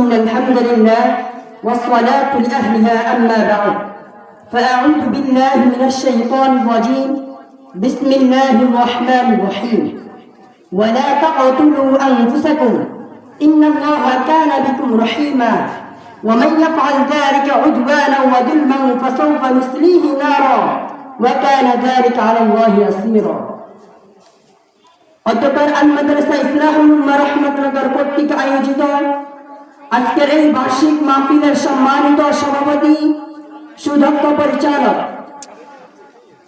إن الحمد لله والصلاة لأهلها أما بعد فأعوذ بالله من الشيطان الرجيم بسم الله الرحمن الرحيم ولا تقتلوا أنفسكم إن الله كان بكم رحيما ومن يفعل ذلك عدوانا وظلما فسوف نصليه نارا وكان ذلك على الله يسيرا অতঃপর আল মাদ্রাসা ইসলাহুল উম্মাহ রাহমাতুল্লাহ কর্তৃক আয়োজিত আজকের এই বার্ষিক মাহফিলের সম্মানিত সভাপতি সুদক্ষ পরিচালক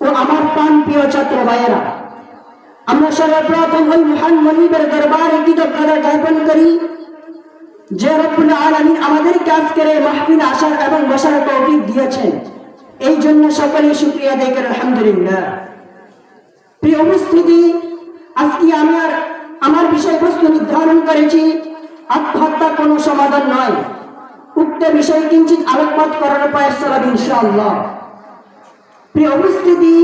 ও আমার প্রাণপ্রিয় ছাত্র ভাইয়েরা, আমরা সর্বপ্রথম ওই মহান মনিবের দরবারে কৃতজ্ঞতা জ্ঞাপন করি যে রব্বুল আলামিন আমাদেরকে আজকের এই মাহফিলে আসার এবং বসার তৌফিক দিয়েছেন। এই জন্য সকলে শুকরিয়া আদায় করি আলহামদুলিল্লাহ। প্রিয় উপস্থিতি, আজকে আমি আমার বিষয়বস্তু নির্ধারণ করেছি আত্মহত্যা কোনো সমাধান নয়। উক্ত বিষয়ে কিঞ্চিত আলোকপাত করার প্রয়াস চালাবো ইনশাআল্লাহ। প্রিয় উপস্থিতি,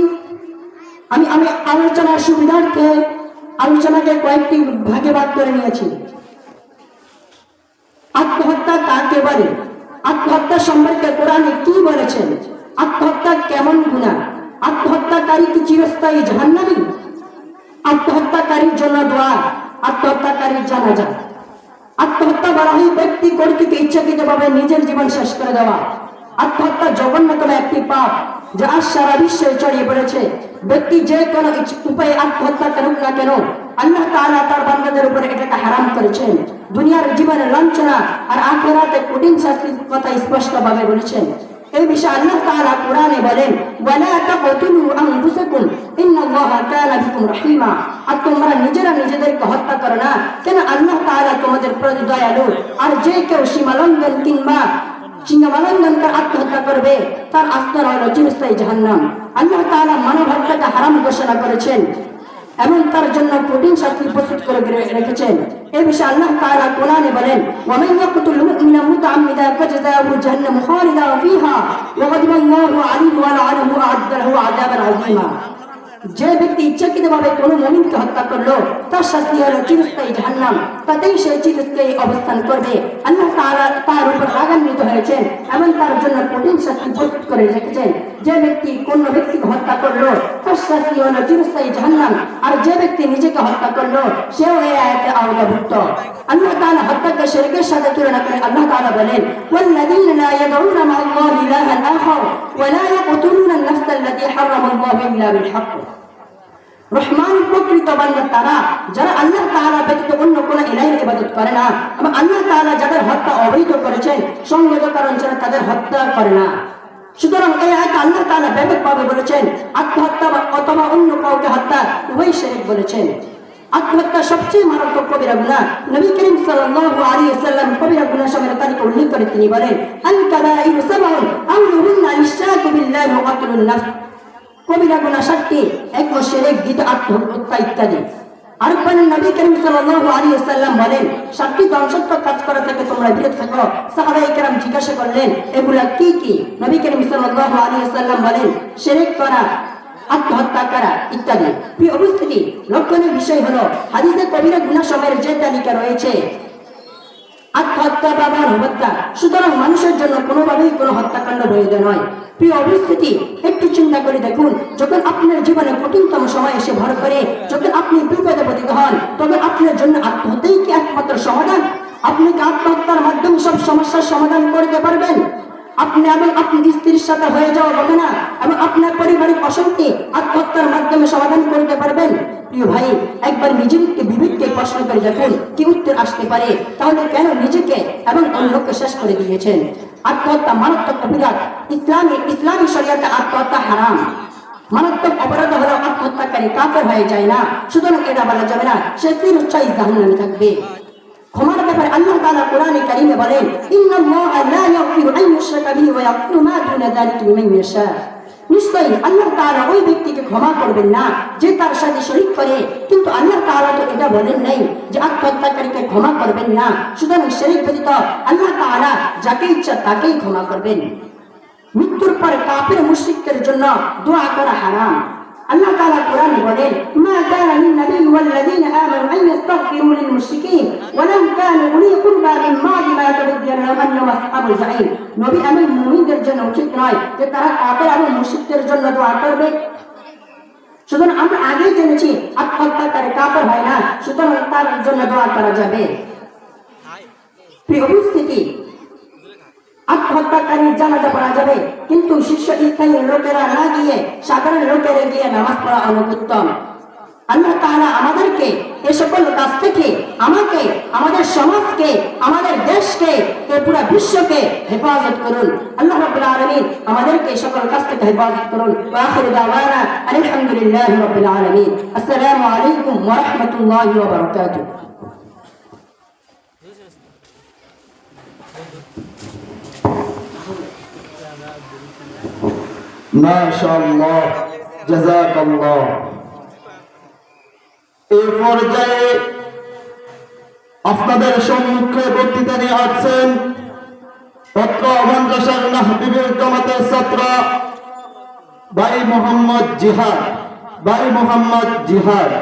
আমি আলোচনার সুবিধার্থে আলোচনাকে কয়েকটি ভাগে ভাগ করে নিয়েছি। আত্মহত্যা কাকে বলে, আত্মহত্যা সম্পর্কে কোরআনে কি বলেছেন, আত্মহত্যা কেমন গুনাহ, আত্মহত্যাকারী কি চিরস্থায়ী জাহান্নামী, আত্মহত্যাকারীর জন্য দোয়া, আত্মহত্যাকারীর জানাজা। আত্মহত্যা বলা হয় ব্যক্তি কর্তৃক ইচ্ছাকৃতভাবে নিজের জীবন শেষ করে দেওয়া। আত্মহত্যা জঘন্যতম একটি পাপ যা আজ সারা বিশ্বে ছড়িয়ে পড়েছে। ব্যক্তি যে কোনো উপায়ে আত্মহত্যা করুক না কেন, আল্লাহ তাআলা তার বান্দাদের উপরে এটাকে হারাম করেছেন। দুনিয়ার জীবনে লাঞ্ছনা আর আখিরাতে কঠিন শাস্তির কথা স্পষ্টভাবে বলেছেন। এই বিষয়ে আল্লাহ তাআলা কোরআনে বলেন, ওয়ালা তাকতুলু আনফুসাকুম ইন্নাল্লাহা কানা বিকুম রহিমা। আর তোমরা নিজেরা নিজেদেরকে হত্যা করো না, কেন আল্লাহ তাআলা তোমাদের প্রতি দয়ালু। আর যে কেউ সীমালঙ্ঘন কিংবা সীমালঙ্ঘনকার আত্মহত্যা করবে তার আস্থান হলো চিরস্থায়ী জাহান্নাম। আল্লাহ তাআলা মানব হত্যাকে হারাম ঘোষণা করেছেন এবং তার জন্য কঠিন শাস্তি প্রস্তুত করে রেখেছেন। এই বিষয়ে আল্লাহ তাআলা কোরআনে বলেন, ওয়া মান ইয়াকতুল মুমিনা মুতাআম্মিদান ফাজাযাউহু জাহান্নামু খালিদান ফিহা ওয়া গাদিবাল্লাহু আলাইহি ওয়া লা'নাহু ওয়া আ'আদ্দা লাহু আযাবান আযীমা। যে ব্যক্তি ইচ্ছাকৃতভাবে কোনো মুমিনকে হত্যা করলো তার শাস্তি হলো চিরস্থায়ী জাহান্নাম, তাতেই সে চিরস্থায়ী অবস্থান করবে। আল্লাহ তাআলা তার উপর রাগান্বিত হয়েছেন এবং তার জন্য কঠিন শাস্তি প্রস্তুত করে রেখেছেন। যে ব্যক্তি কোন ব্যক্তিকে হত্যা করলো তার শাস্তি হলো চিরস্থায়ী জাহান্নাম, আর যে ব্যক্তি নিজেকে হত্যা করলো সেও এই আয়াতে আওতাভুক্ত। আল্লাহ তাআলা হত্যাকে শিরকের সাথে তুলনা করে আল্লাহ তাআলা বলেন, ওয়াল্লাযীনা লা ইয়াদউনা মা'আল্লাহি ইলাহান আখার ওয়া লা ইয়াকতুলুনা আন-নাফসা আল্লাতী হারামাল্লাহু ইল্লা বিল হক। রহমান প্রকৃত বান্দা তারা যারা আল্লাহ তাআলা ব্যতীত অন্য কোন ইলাহের ইবাদত করে না এবং আল্লাহ তাআলা যাদের হত্যা অবৈধ করেছেন সঙ্গত কারণ ছাড়া তাদের হত্যা করে না। সুতরাং এই আয়াতে আল্লাহ তাআলা ব্যাপকভাবে বলেছেন আত্মহত্যা অথবা অন্য কাউকে হত্যা উভয় শিরক বলেছেন। আত্মহত্যা সবচেয়ে মারাত্মক কবিরা গুনাহ। নবী করিম সাল্লাল্লাহু আলাইহি ওয়াসাল্লাম কবিরা গুনাহ সমূহের তালিকা উল্লেখ করে তিনি বলেন, আল কাবাইরু সাবউন আউলুহুন্না ইশরাকু বিল্লাহি ওয়া কাতলুন নাফস। কবিরা গুনাহ সাতটি, এক শিরক, দ্বিতীয় আত্মহত্যা ইত্যাদি। আরেকবার নবী করিম সাল্লাল্লাহু আলাইহি ওয়াসাল্লাম বলেন, সাতটি ধ্বংসাত্মক কাজ করা থেকে তোমরা বিরত থাকো। সাহাবায়ে কেরাম জিজ্ঞাসা করলেন, এগুলা কি কি? নবী করিম সাল্লাল্লাহু আলাইহি ওয়াসাল্লাম বলেন, শিরক করা, আত্মহত্যা করা ইত্যাদি। প্রিয় উপস্থিতি, লক্ষণীয় বিষয় হলো হাদিসে কবিরা গুনাহ সমূহের যে তালিকা রয়েছে আত্মহত্যা বা হত্যা, সুতরাং মানুষের জন্য কোনোভাবেই কোনো হত্যাকাণ্ড বৈধ নয়। প্রিয় উপস্থিতি, একটু চিন্তা করে দেখুন, যখন আপনার জীবনে কঠিনতম সময় এসে ভর করে, যখন আপনি বিপদে পতিত হন, তখন আপনার জন্য আত্মহত্যাই কি একমাত্র সমাধান? আপনি কি আত্মহত্যার মাধ্যমে সব সমস্যার সমাধান করতে পারবেন? আপনি এবং আপনার স্ত্রীর সাথে হয়ে যাওয়া ঘটনা এবং আপনার পারিবারিক অশান্তি আত্মহত্যার মাধ্যমে সমাধান করতে পারবেন? প্রিয় ভাই, একবার নিজেকে বিবেককে প্রশ্ন করে দেখুন, কি উত্তর আসতে পারে? তাহলে কেন নিজেকে এবং অন্যকে শেষ করে দিয়েছেন? আত্মহত্যা মারাত্মক অপরাধ। ইসলামী শরিয়াতে আত্মহত্যা হারাম। মারাত্মক অপরাধ হলো আত্মহত্যাকারী কাফের হয়ে যায় না, সুতরাং এটা বলা যাবে না সে চিরস্থায়ী জাহান্নামে থাকবে। ক্ষমার ব্যাপারে আল্লাহ তাআলা কোরআনে কারীমে বলেন, ইন্নাল্লাহা লা ইয়াগফিরু আন ইউশরাকা বিহি ওয়া ইয়াগফিরু মা দুনা যালিকা লিমান ইয়াশা। নিশ্চয়ই আল্লাহ তাআলা ওই ব্যক্তিকে ক্ষমা করবেন না যে তার সাথে শরীক করে, কিন্তু আল্লাহ তাআলা তো এটা বলেন নাই যে আত্মহত্যাকারীকে ক্ষমা করবেন না। সুতরাং শিরক ব্যতীত আল্লাহ তাআলা যাকে ইচ্ছা তাকেই ক্ষমা করবেন। মৃত্যুর পরে কাফের মুশরিকদের জন্য দোয়া করা হারাম। আল্লাহ তাআলা কোরআনে বলেন, মা কানা লিন নবী ওয়াল্লাযীনা আমানু আন ইস্তাগফিরু লিল মুশরিকিন ওয়া লাউ কানু উলি কুরবা মিন বা'দি মা তাবাyyana জাহান্নাম আসহাবুল জাহিম। নবী এমন মুমিনদের জন্য উচিত নয় যে তারা কাফের এবং মুশরিকদের জন্য দোয়া করবে। সুতরাং আমরা আগেই জেনেছি আত্মহত্যাকারী কাফের হয় না, সুতরাং তার জন্য দোয়া করা যাবে। প্রিয় উপস্থিতি, আত্মহত্যাকারীর জানাজা পড়া যাবে, কিন্তু শীর্ষস্থায়ী লোকেরা না গিয়ে সাধারণ লোকেরা গিয়ে নামাজ পড়া অনেক উত্তম। আল্লাহ তাআলা আমাদেরকে এ সকল কাজ থেকে আমাকে, আমাদের সমাজকে, আমাদের দেশকে, এই পুরো বিশ্বকে হেফাজত করুন। আল্লাহ রাব্বুল আলামিন আমাদেরকে সকল কাজ থেকে হেফাজত করুন। ওয়া আখিরু দাওয়ানা আলহামদুলিল্লাহি রাব্বিল আলামিন। আসসালামু আলাইকুম ওয়া রাহমাতুল্লাহি ওয়া বারাকাতুহু। মাশাআল্লাহ, জাযাকাল্লাহ। এই পর্যায়ে আপনাদের সম্মুখে বক্তৃতা নিয়ে আসছেন অত্র মাদ্রাসার নাহবিবের জামাতের ছাত্র ভাই মোহাম্মদ জিহাদ।